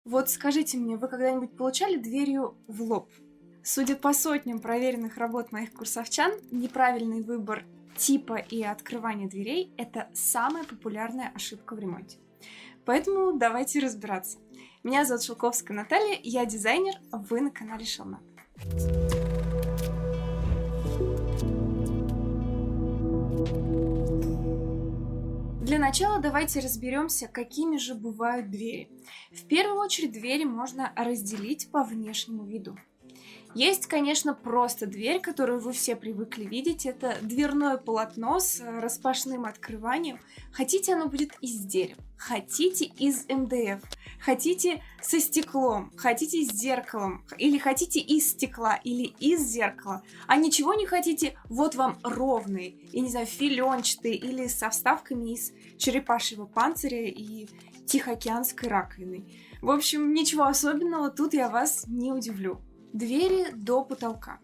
Вот скажите мне, вы когда-нибудь получали дверью в лоб? Судя по сотням проверенных работ моих курсовчан, неправильный выбор типа и открывания дверей – это самая популярная ошибка в ремонте. Поэтому давайте разбираться. Меня зовут Шелковская Наталья, я дизайнер, а вы на канале Шелнат. Для начала давайте разберемся, какими же бывают двери. В первую очередь двери можно разделить по внешнему виду. Есть, конечно, просто дверь, которую вы все привыкли видеть. Это дверное полотно с распашным открыванием. Хотите, оно будет из дерева, хотите из МДФ, хотите со стеклом, хотите с зеркалом, или хотите из стекла, или из зеркала. А ничего не хотите, вот вам ровный, и не знаю, филенчатый, или со вставками из черепашьего панциря и тихоокеанской раковины. В общем, ничего особенного, тут я вас не удивлю. Двери до потолка.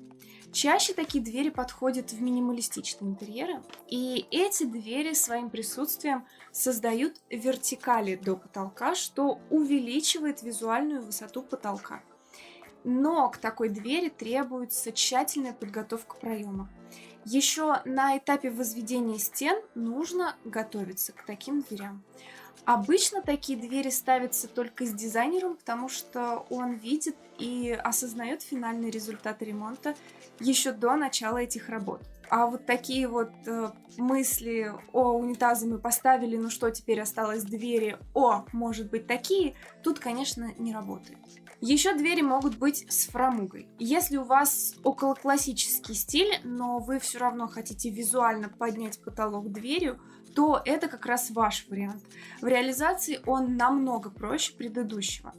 Чаще такие двери подходят в минималистичные интерьеры, и эти двери своим присутствием создают вертикали до потолка, что увеличивает визуальную высоту потолка. Но к такой двери требуется тщательная подготовка проема. Еще на этапе возведения стен нужно готовиться к таким дверям. Обычно такие двери ставятся только с дизайнером, потому что он видит и осознает финальный результат ремонта еще до начала этих работ. А вот такие вот мысли: о, унитазы мы поставили, ну что, теперь осталось двери, о, может быть такие, тут, конечно, не работает. Еще двери могут быть с фрамугой. Если у вас околоклассический стиль, но вы все равно хотите визуально поднять потолок дверью, то это как раз ваш вариант. В реализации он намного проще предыдущего.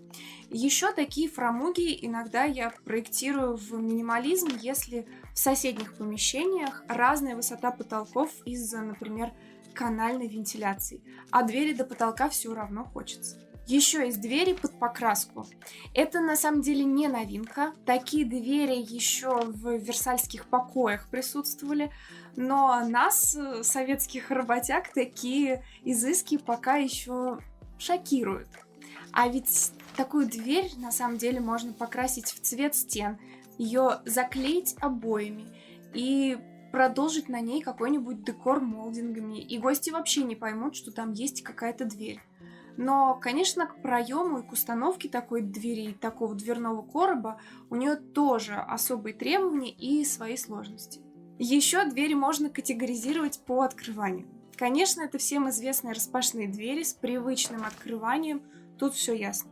Еще такие фрамуги иногда я проектирую в минимализм, если в соседних помещениях разная высота потолков из-за, например, канальной вентиляции, а двери до потолка все равно хочется. Еще есть двери под покраску. Это на самом деле не новинка. Такие двери еще в Версальских покоях присутствовали, но нас, советских работяг, такие изыски пока еще шокируют. А ведь такую дверь на самом деле можно покрасить в цвет стен, ее заклеить обоями и продолжить на ней какой-нибудь декор молдингами, и гости вообще не поймут, что там есть какая-то дверь. Но, конечно, к проему и к установке такой двери, такого дверного короба, у нее тоже особые требования и свои сложности. Еще двери можно категоризировать по открыванию. Конечно, это всем известные распашные двери с привычным открыванием, тут все ясно.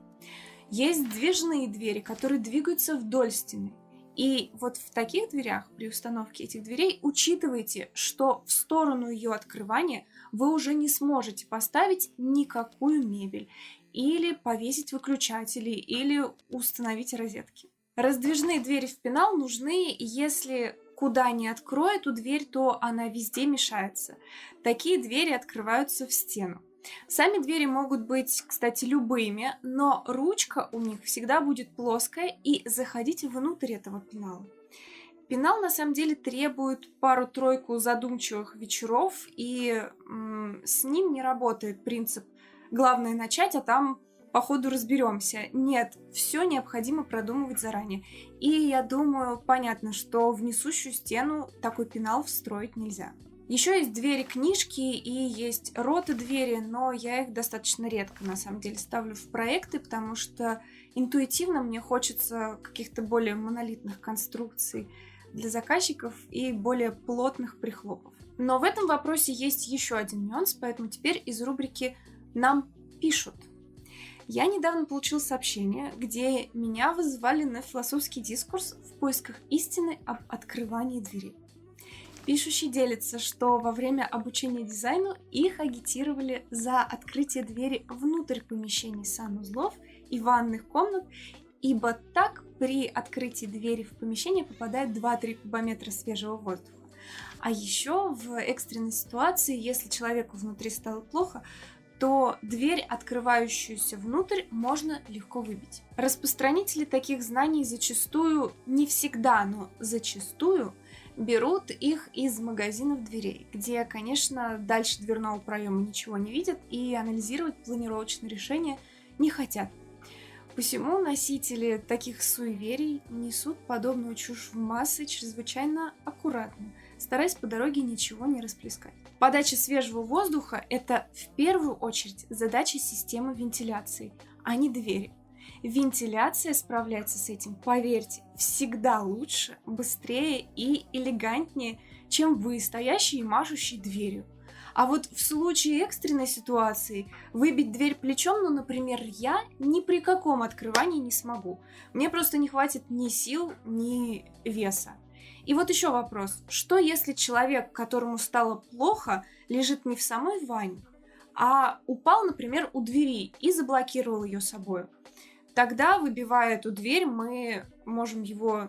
Есть движные двери, которые двигаются вдоль стены. И вот в таких дверях, при установке этих дверей, учитывайте, что в сторону ее открывания вы уже не сможете поставить никакую мебель, или повесить выключатели, или установить розетки. Раздвижные двери в пенал нужны, если куда ни открой эту дверь, то она везде мешается. Такие двери открываются в стену. Сами двери могут быть, кстати, любыми, но ручка у них всегда будет плоская и заходить внутрь этого пенала. Пенал на самом деле требует пару-тройку задумчивых вечеров, и с ним не работает принцип «главное начать, а там по ходу разберемся». Нет, все необходимо продумывать заранее. И я думаю, понятно, что в несущую стену такой пенал встроить нельзя. Еще есть двери-книжки и есть роты-двери, но я их достаточно редко, на самом деле, ставлю в проекты, потому что интуитивно мне хочется каких-то более монолитных конструкций для заказчиков и более плотных прихлопов. Но в этом вопросе есть еще один нюанс, поэтому теперь из рубрики «Нам пишут». Я недавно получила сообщение, где меня вызывали на философский дискурс в поисках истины об открывании дверей. Пишущий делится, что во время обучения дизайну их агитировали за открытие двери внутрь помещений санузлов и ванных комнат, ибо так при открытии двери в помещение попадает 2-3 кубометра свежего воздуха. А еще в экстренной ситуации, если человеку внутри стало плохо, то дверь, открывающуюся внутрь, можно легко выбить. Распространители таких знаний зачастую, не всегда, но зачастую, берут их из магазинов дверей, где, конечно, дальше дверного проема ничего не видят и анализировать планировочные решения не хотят. Посему носители таких суеверий несут подобную чушь в массы чрезвычайно аккуратно, стараясь по дороге ничего не расплескать. Подача свежего воздуха – это в первую очередь задача системы вентиляции, а не двери. Вентиляция справляется с этим, поверьте, всегда лучше, быстрее и элегантнее, чем вы, стоящие и машущие дверью. А вот в случае экстренной ситуации выбить дверь плечом, ну, например, я ни при каком открывании не смогу. Мне просто не хватит ни сил, ни веса. И вот еще вопрос. Что если человек, которому стало плохо, лежит не в самой ванне, а упал, например, у двери и заблокировал ее собой? Тогда, выбивая эту дверь, мы можем его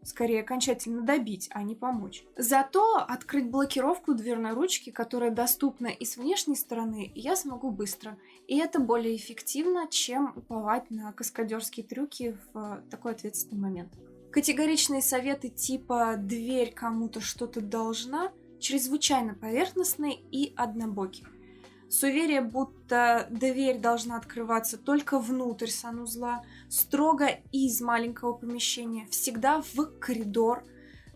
скорее окончательно добить, а не помочь. Зато открыть блокировку дверной ручки, которая доступна и с внешней стороны, я смогу быстро. И это более эффективно, чем уповать на каскадерские трюки в такой ответственный момент. Категоричные советы типа «дверь кому-то что-то должна» чрезвычайно поверхностные и однобокие. Суеверие, будто дверь должна открываться только внутрь санузла, строго из маленького помещения, всегда в коридор,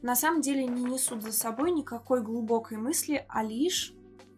на самом деле не несут за собой никакой глубокой мысли, а лишь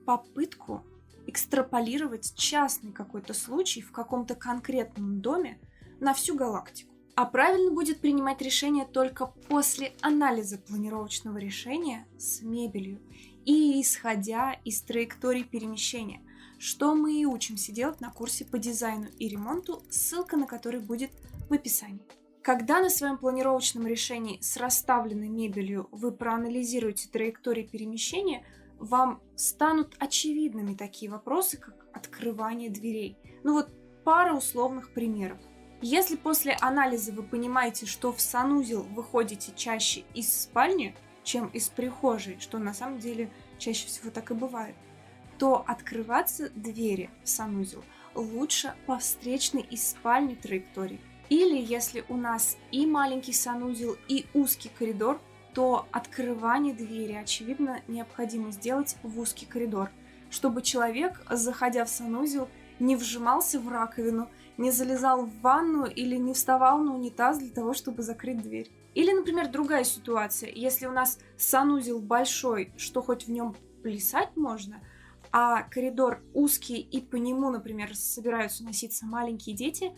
попытку экстраполировать частный какой-то случай в каком-то конкретном доме на всю галактику. А правильно будет принимать решение только после анализа планировочного решения с мебелью и исходя из траекторий перемещения, что мы и учимся делать на курсе по дизайну и ремонту, ссылка на который будет в описании. Когда на своем планировочном решении с расставленной мебелью вы проанализируете траектории перемещения, вам станут очевидными такие вопросы, как открывание дверей. Ну вот пара условных примеров. Если после анализа вы понимаете, что в санузел вы ходите чаще из спальни, чем из прихожей, что на самом деле чаще всего так и бывает, то открываться двери в санузел лучше по встречной из спальни траектории. Или если у нас и маленький санузел, и узкий коридор, то открывание двери, очевидно, необходимо сделать в узкий коридор, чтобы человек, заходя в санузел, не вжимался в раковину, не залезал в ванну или не вставал на унитаз для того, чтобы закрыть дверь. Или, например, другая ситуация. Если у нас санузел большой, что хоть в нем плясать можно, а коридор узкий и по нему, например, собираются носиться маленькие дети,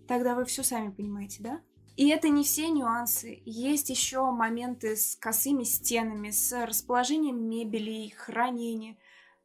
тогда вы все сами понимаете, да? И это не все нюансы. Есть еще моменты с косыми стенами, с расположением мебели, хранения.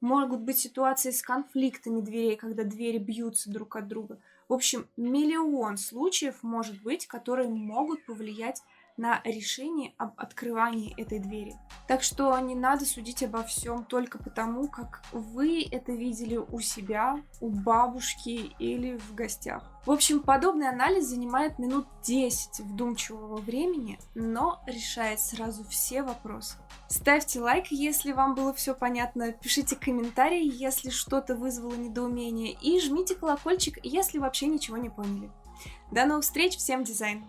Могут быть ситуации с конфликтами дверей, когда двери бьются друг от друга. В общем, миллион случаев может быть, которые могут повлиять на решение об открывании этой двери. Так что не надо судить обо всем только потому, как вы это видели у себя, у бабушки или в гостях. В общем, подобный анализ занимает минут 10 вдумчивого времени, но решает сразу все вопросы. Ставьте лайк, если вам было все понятно, пишите комментарии, если что-то вызвало недоумение, и жмите колокольчик, если вообще ничего не поняли. До новых встреч, всем дизайн!